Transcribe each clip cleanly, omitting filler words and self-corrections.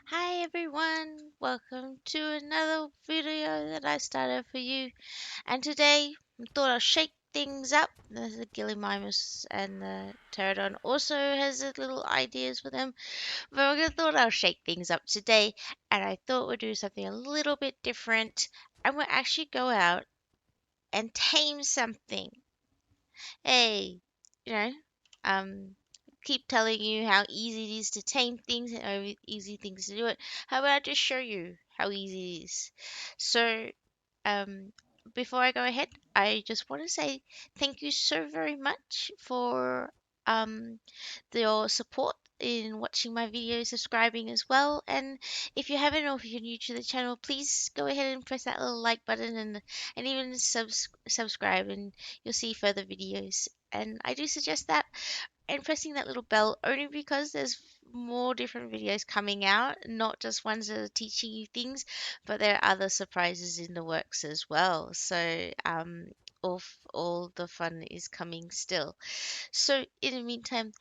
Hi everyone, welcome to another video that I started for you. And today I thought I'll shake things up. The Gillimamus and the Pterodon also has a little ideas for them, but I thought I'll shake things up today. And I thought we'd do something a little bit different, and we'll actually go out and tame something. Hey, you know, um, keep telling you how easy it is to tame things and how easy things to do it. How about I just show you how easy it is? So, um, before I go ahead, I just want to say thank you so very much for um your support in watching my videos, subscribing as well. And if you haven't or if you're new to the channel, please go ahead and press that little like button and even subscribe and you'll see further videos. And I do suggest that and pressing that little bell only because there's more different videos coming out, not just ones that are teaching you things, but there are other surprises in the works as well. So all the fun is coming still. So in the meantime,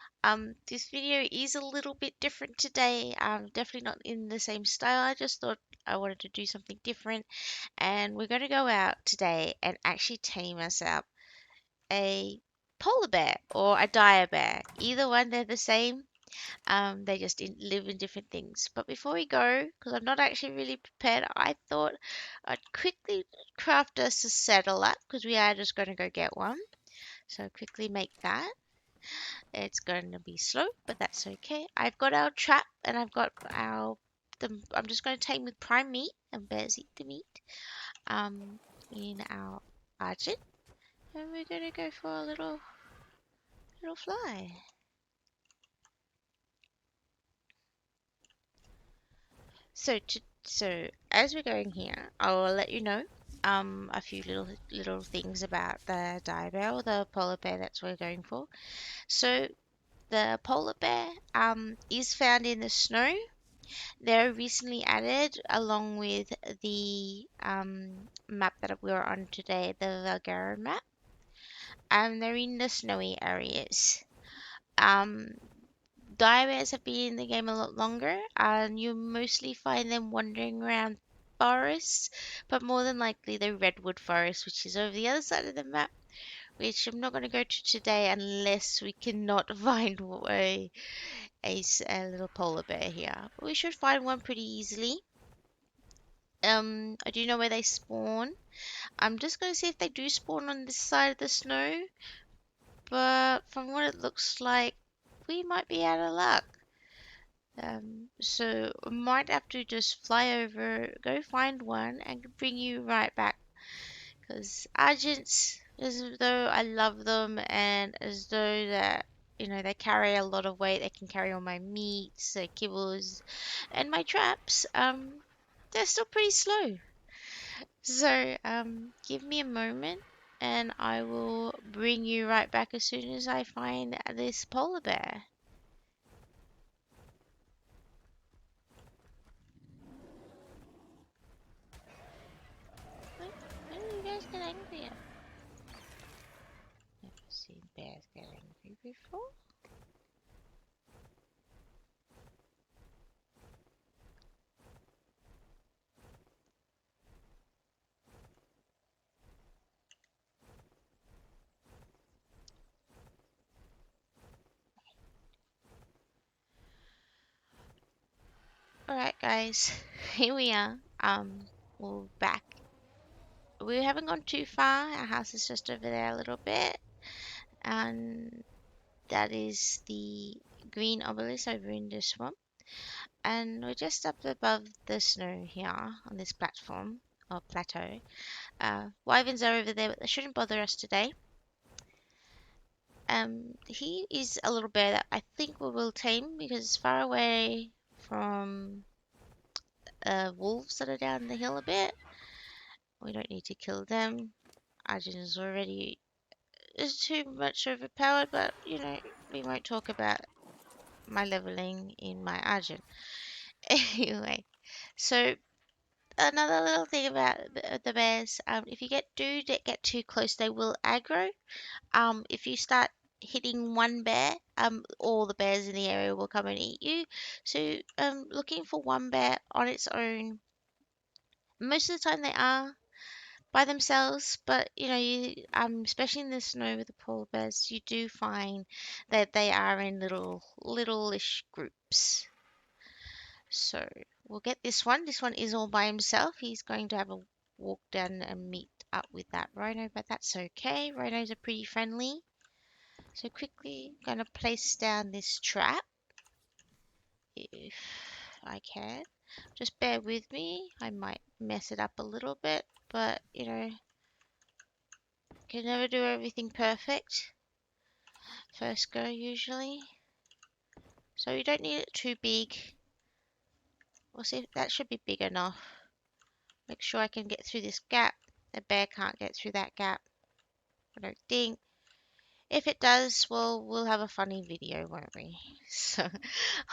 this video is a little bit different today. Definitely not in the same style. I just thought I wanted to do something different, and we're going to go out today and actually tame us up a polar bear or a dire bear. Either one, they're the same. They just live in different things. But before we go, because I'm not actually really prepared, I thought I'd quickly craft us a saddle up because we are just going to go get one. So quickly make that. It's going to be slow, but that's okay. I've got our trap and I've got I'm just going to tame with prime meat and bears eat the meat. Um, in our argent, and we're going to go for a little fly. So as we're going here, I will let you know a few little things about the dire bear or the polar bear that's we're going for. So the polar bear is found in the snow. They're recently added along with the map that we're on today, the Valgara map. They're in the snowy areas. Um, Dire bears have been in the game a lot longer, and you mostly find them wandering around forests, but more than likely the redwood forest, which is over the other side of the map, which I'm not going to go to today unless we cannot find a little polar bear here. But we should find one pretty easily. I do know where they spawn. I'm just going to see if they do spawn on this side of the snow, but from what it looks like, we might be out of luck. So I might have to just fly over, go find one, and bring you right back. Because Argents, as though I love them, and as though that they carry a lot of weight. They can carry all my meats, their kibbles, and my traps. They're still pretty slow. So give me a moment, and I will bring you right back as soon as I find this polar bear. When do you guys get angry? Never seen bears get angry before. Alright guys, here we are. We're back. We haven't gone too far. Our house is just over there a little bit. And that is the green obelisk over in the swamp. And we're just up above the snow here on this platform or plateau. Wyverns are over there, but they shouldn't bother us today. He is a little bear that I think we will tame because it's far away from wolves that are down the hill a bit. We don't need to kill them. Arjun is too much overpowered, but we won't talk about my leveling in my Arjun. Anyway, so another little thing about the bears, if you get too close, they will aggro. If you start hitting one bear, all the bears in the area will come and eat you. So looking for one bear on its own, most of the time they are by themselves, but especially in the snow with the polar bears, you do find that they are in little-ish groups. So we'll get this one. This one is all by himself. He's going to have a walk down and meet up with that rhino, but that's okay. Rhinos are pretty friendly. So quickly gonna place down this trap if I can. Just bear with me. I might mess it up a little bit, but can never do everything perfect. First go usually. So you don't need it too big. We'll see if that should be big enough. Make sure I can get through this gap. The bear can't get through that gap, I don't think. If it does, well, we'll have a funny video, won't we? So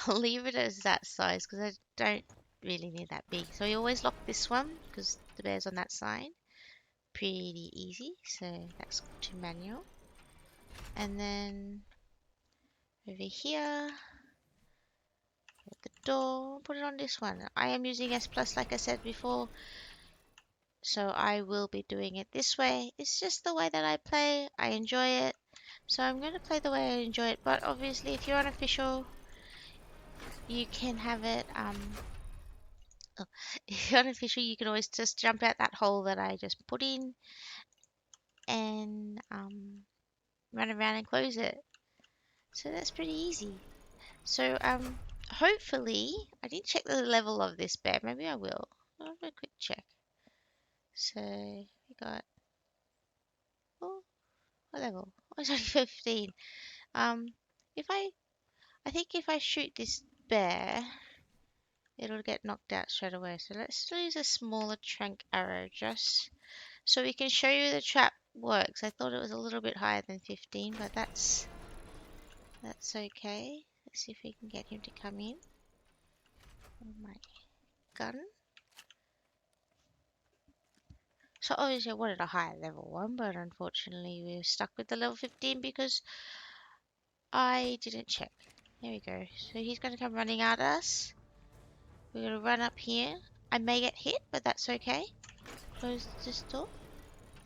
I'll leave it as that size because I don't really need that big. So we always lock this one because the bear's on that side. Pretty easy. So that's to manual. And then over here, at the door, put it on this one. I am using S Plus like I said before. So I will be doing it this way. It's just the way that I play. I enjoy it. So I'm going to play the way I enjoy it. But obviously if you're unofficial, you can have it, if you're unofficial, you can always just jump out that hole that I just put in and run around and close it. So that's pretty easy. So hopefully, I didn't check the level of this bear. Maybe I will. I'll have a quick check. So we got, oh, what level? Oh, it's only 15. If I think if I shoot this bear, it'll get knocked out straight away. So let's use a smaller trank arrow just so we can show you the trap works. I thought it was a little bit higher than 15, but that's okay. Let's see if we can get him to come in. Oh my gun. So obviously I wanted a higher level one, but unfortunately we're stuck with the level 15 because I didn't check. There we go. So he's going to come running at us. We're going to run up here. I may get hit, but that's okay. Close this door.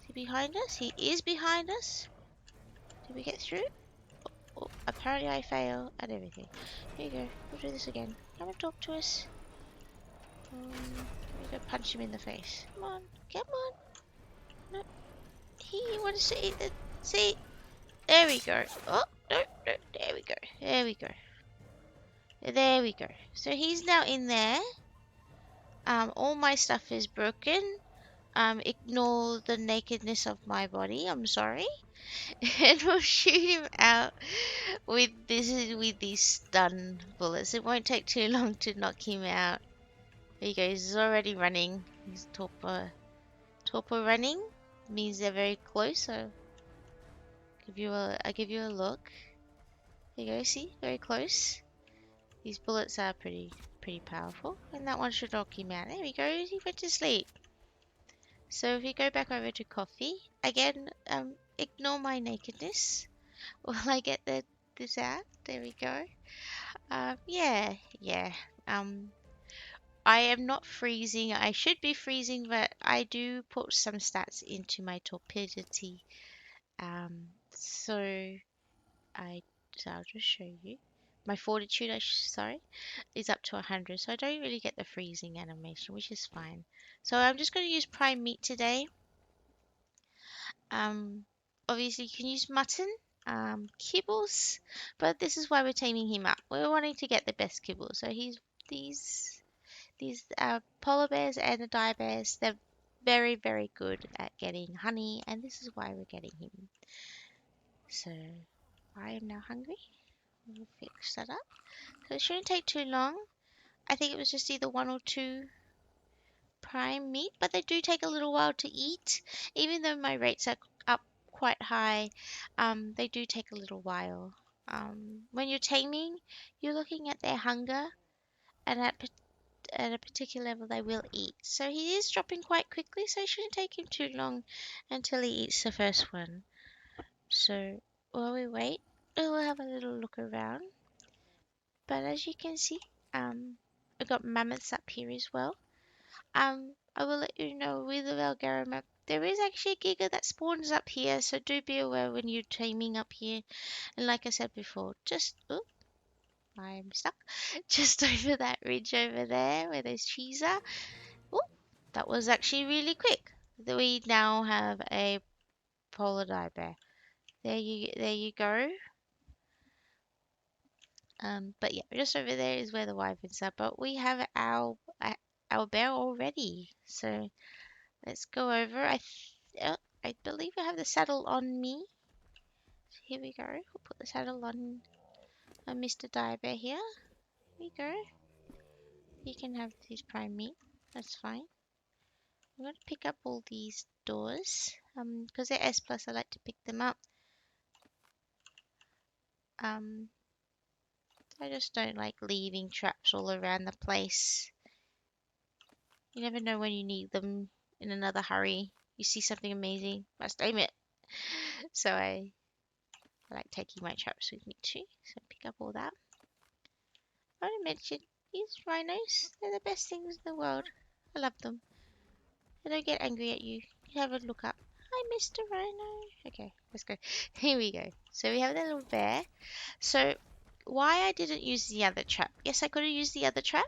Is he behind us? He is behind us. Did we get through? Oh, apparently I fail at everything. Here you go. We'll do this again. Come and talk to us. We go punch him in the face. Come on. Come on. No. He wants to eat the... See? There we go. Oh, no, no. There we go. There we go. There we go. So he's now in there. All my stuff is broken. Ignore the nakedness of my body. I'm sorry. And we'll shoot him out with these stun bullets. It won't take too long to knock him out. There you go. He's already running. He's torpor running means they're very close. So I'll give you a look. There you go. See, very close. These bullets are pretty powerful, and that one should knock him out. There we go. He went to sleep. So if we go back over to coffee again, ignore my nakedness while I get this out. There we go. Yeah. I am not freezing. I should be freezing, but I do put some stats into my torpidity. So I'll just show you. My fortitude, sorry, is up to 100, so I don't really get the freezing animation, which is fine. So I'm just going to use prime meat today. Obviously you can use mutton, kibbles, but this is why we're taming him up. We're wanting to get the best kibble. So these polar bears and the dire bears, they're very, very good at getting honey, and this is why we're getting him. So I am now hungry. We'll fix that up. So it shouldn't take too long. I think it was just either 1 or 2 prime meat, but they do take a little while to eat. Even though my rates are up quite high, they do take a little while. When you're taming, you're looking at their hunger, and at a particular level they will eat. So he is dropping quite quickly, so it shouldn't take him too long until he eats the first one. So while we wait, we'll have a little look around. But as you can see, I got mammoths up here as well. I will let you know with the Valgara map. There is actually a giga that spawns up here, so do be aware when you're taming up here. And like I said before, just I'm stuck. Just over that ridge over there where those trees are. Oh, that was actually really quick. We now have a polar dire bear. There you go. But yeah, just over there is where the wyverns are. But we have our bear already. So let's go over. I believe I have the saddle on me. So here we go. We'll put the saddle on Mr. Dire Bear here. Here we go. You can have his prime meat. That's fine. I'm going to pick up all these doors. Because they're S plus, I like to pick them up. Um, I just don't like leaving traps all around the place. You never know when you need them in another hurry. You see something amazing, must aim it. So I like taking my traps with me too. So pick up all that. I want to mention these rhinos. They're the best things in the world. I love them. They don't get angry at you. You have a look up. Hi, Mr. Rhino. Okay, let's go. Here we go. So we have that little bear. So why I didn't use the other trap? Yes, I could have used the other trap.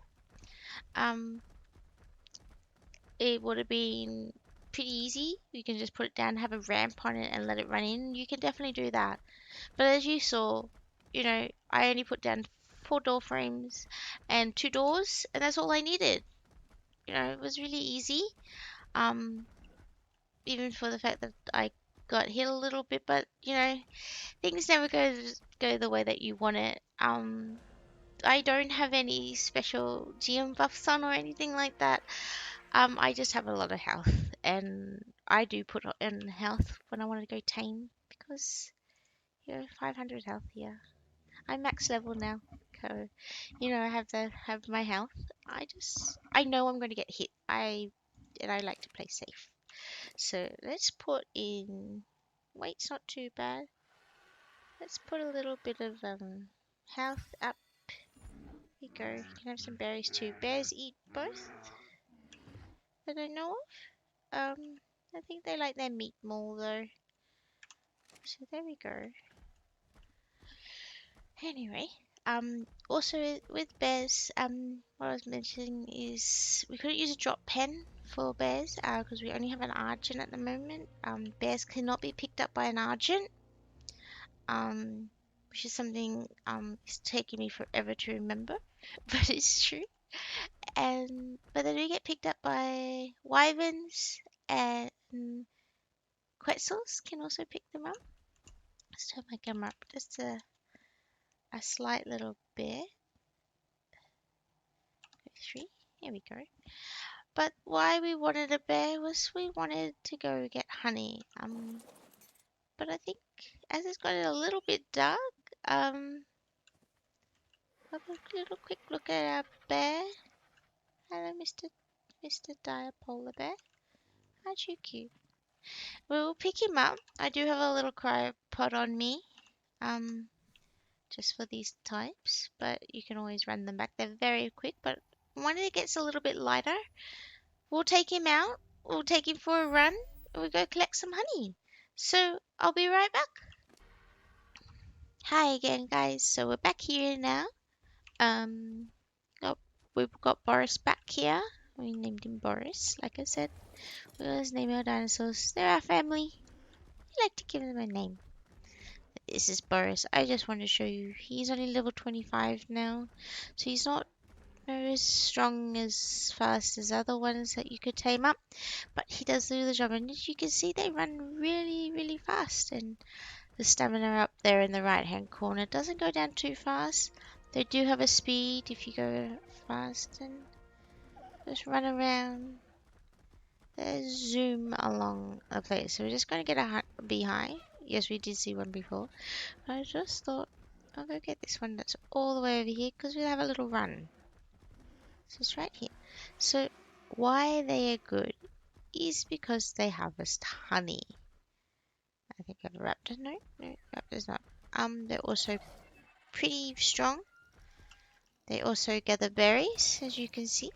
It would have been pretty easy. You can just put it down, have a ramp on it, and let it run in. You can definitely do that. But as you saw, I only put down 4 door frames and 2 doors, and that's all I needed. It was really easy. Um, Even for the fact that I got hit a little bit, but things never go the way that you want it. I don't have any special GM buffs on or anything like that. I just have a lot of health, and I do put in health when I want to go tame because 500 health here. I'm max level now, so I have to have my health. I know I'm going to get hit. I like to play safe. So let's put in. Weight's not too bad. Let's put a little bit of health up. Here you go. You can have some berries too. Bears eat both that I know of. I think they like their meat more though. So there we go. Anyway, also with bears, what I was mentioning is we couldn't use a drop pen for bears, because we only have an Argent at the moment. Bears cannot be picked up by an Argent, which is something, it's taking me forever to remember, but it's true. But they do get picked up by wyverns, and quetzals can also pick them up. Let's turn my camera up just a slight little bit. 3. Here we go. But why we wanted a bear was we wanted to go get honey. But I think as it's got a little bit dark, have a little quick look at our bear. Hello, Mr. Dire Polar Bear. Aren't you cute? We will pick him up. I do have a little cryopod on me, just for these types, but you can always run them back. They're very quick, but when it gets a little bit lighter, we'll take him out, we'll take him for a run, and we'll go collect some honey. So I'll be right back. Hi again, guys. So we're back here now. Oh, we've got Boris back here. We named him Boris, like I said. We always name our dinosaurs. They're our family. We like to give them a name. This is Boris. I just want to show you. He's only level 25 now, so he's not as strong as fast as other ones that you could tame up, but he does do the job. And as you can see, they run really, really fast, and the stamina up there in the right hand corner doesn't go down too fast. They do have a speed if you go fast and just run around. They zoom along the place. So we're just going to get a beehive. Yes, we did see one before. I just thought I'll go get this one that's all the way over here because we'll have a little run. So it's right here. So why they are good is because they harvest honey. I think I've a raptor. No, raptor's not. They're also pretty strong. They also gather berries, as you can see.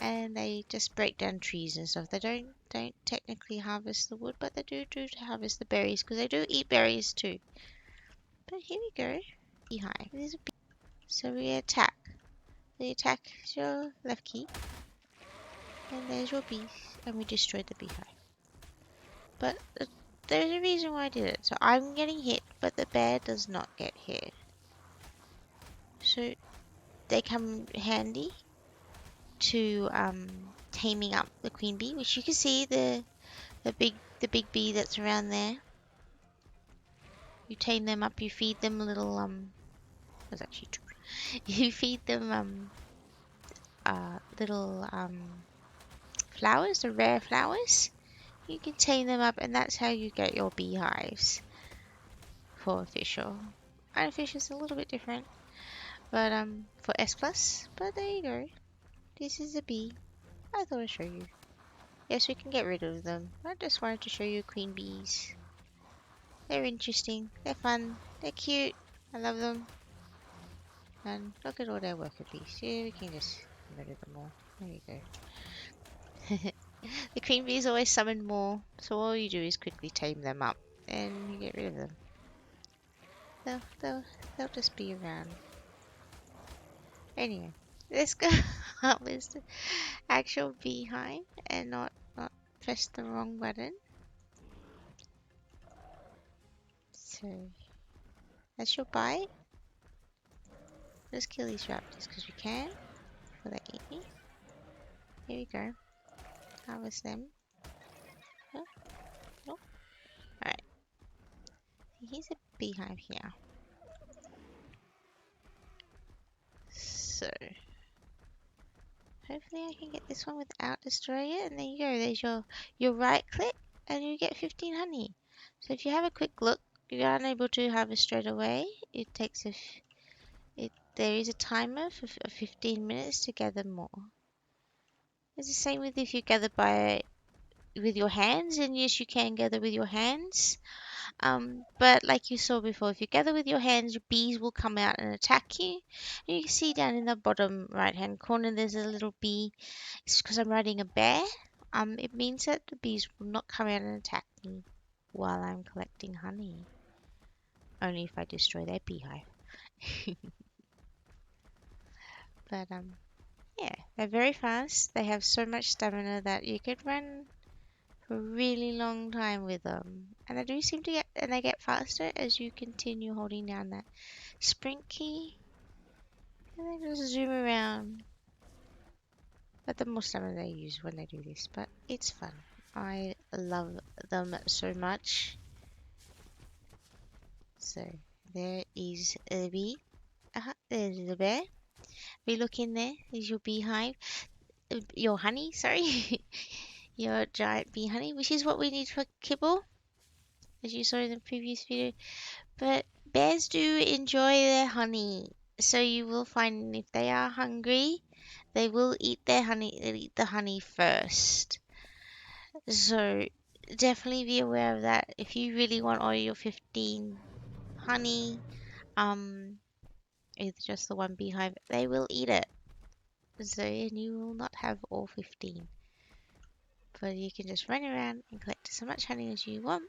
And they just break down trees and stuff. They don't technically harvest the wood, but they do harvest the berries because they do eat berries too. But here we go. Beehive. There's a bee. So we attack. We attack your left key, and there's your bee, and we destroyed the beehive. But there's a reason why I did it. So I'm getting hit, but the bear does not get hit. So they come handy to taming up the queen bee, which you can see the big bee that's around there. You tame them up. You feed them little There's actually two. You feed them little flowers, the rare flowers. You can tame them up, and that's how you get your beehives for official. Unofficial is a little bit different, but for S plus. But there you go. This is a bee. I thought I'd show you. Yes, we can get rid of them. I just wanted to show you queen bees. They're interesting. They're fun. They're cute. I love them. And look at all their worker bees. Yeah, we can just murder them all. There you go. The queen bees always summon more, so all you do is quickly tame them up, and you get rid of them. They'll just be around. Anyway, let's go harvest the actual beehive and not press the wrong button. So that's your bite. Let's kill these raptors because we can before they eat me. Here we go. Harvest them. Oh, no. Alright. Here's a beehive here. So hopefully I can get this one without destroying it. And there you go. There's your right click and you get 15 honey. So if you have a quick look, you're unable to harvest straight away. It takes there is a timer for 15 minutes to gather more. It's the same with if you gather with your hands, and yes, you can gather with your hands. But like you saw before, if you gather with your hands, your bees will come out and attack you. And you can see down in the bottom right hand corner, there's a little bee. It's because I'm riding a bear. It means that the bees will not come out and attack me while I'm collecting honey. Only if I destroy their beehive. But yeah, they're very fast. They have so much stamina that you could run for a really long time with them. And they do seem to get faster as you continue holding down that sprint key. And they just zoom around. But the more stamina they use when they do this. But it's fun. I love them so much. So there is a bee. There's the bear. We look in there. There's your beehive. Your honey, sorry. Your giant bee honey, which is what we need for Kibble, as you saw in the previous video. But bears do enjoy their honey, so you will find if they are hungry, they will eat their honey. They'll eat the honey first. So definitely be aware of that. If you really want all your 15 honey, it's just the one beehive, they will eat it. So and you will not have all 15. But you can just run around and collect as much honey as you want,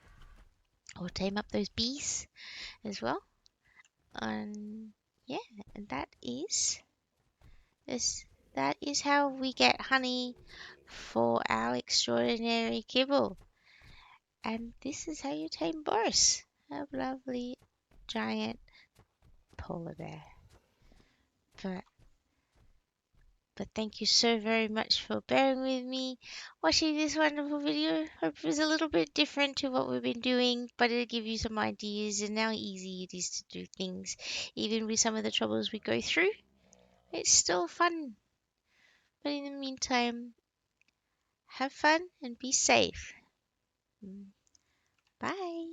or tame up those bees as well. And yeah, and that is how we get honey for our extraordinary kibble. And this is how you tame Boris, a lovely giant polar bear. But thank you so very much for bearing with me watching this wonderful video. Hope it was a little bit different to what we've been doing, but it'll give you some ideas and how easy it is to do things. Even with some of the troubles we go through, it's still fun. But in the meantime, have fun and be safe. Bye.